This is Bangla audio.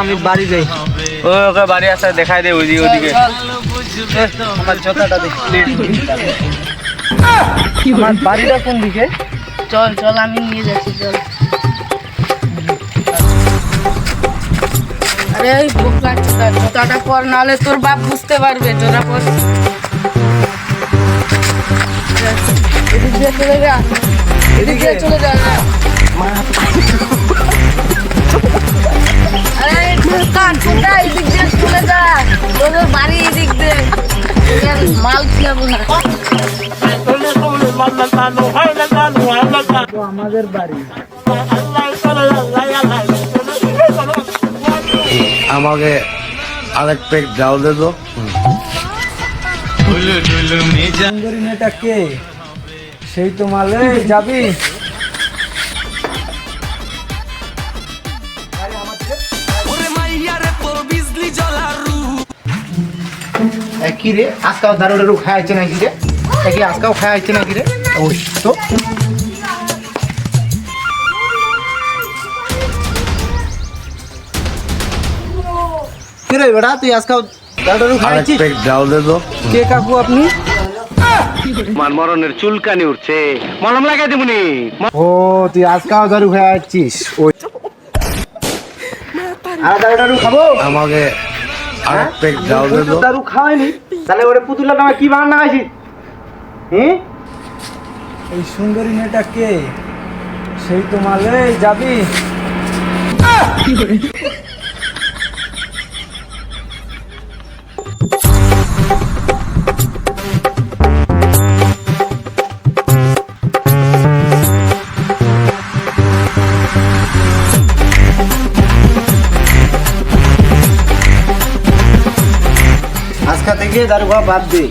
আমি বাড়ি যাই। ওকে বাড়ি আসা দেখাই দে ওইদিকে। আমার জুতাটা দেখি। আমার বাড়িটা কোন দিকে? চল চল আমি নিয়ে যাচ্ছি চল। আরে ওই বোকা জুতাটা পর, নাহলে তোর বাপ বুঝতে পারবে। জোড়া পর, এদিক দিয়ে চলে যা, এদিক দিয়ে চলে যা না। আরে বোকা জুতা এদিক দিয়ে চলে যা, তোদের বাড়ি এদিক দিয়ে। মাল খিলাবো না। আমাদের বাড়ি। আমাকে আরেক পেক ডাল দে তো। সুন্দরী মেয়েটা কে? সেই তো মালে যাবি। কি রে আজকাল দারুডারু খাইছে নাকি রে? কি আজকাল খাইছে নাকি রে? ওই তো কি রে বেটা, তুই আজকাল দারুডারু আরেক খাইছিস? পেক ডাল দে তো। কে কাকু আপনি? আমার মরণের চুলকানি উঠছে, মলম লাগাই দেবনি। ও তুই আজকাল দারু খাইছিস? ওই আর দারুডারু খাবো? আমাকে আরেক পেক ডাল দে তো। দারু খাওয়াইনি তাহলে ওরে পুতুলের নামে কি বানানা খাইছিস? হুম এই সুন্দরী মেয়েটা কে? সেই তো মালে যাবি। আজকা থেকে দারু খাওয়া বাদ দে।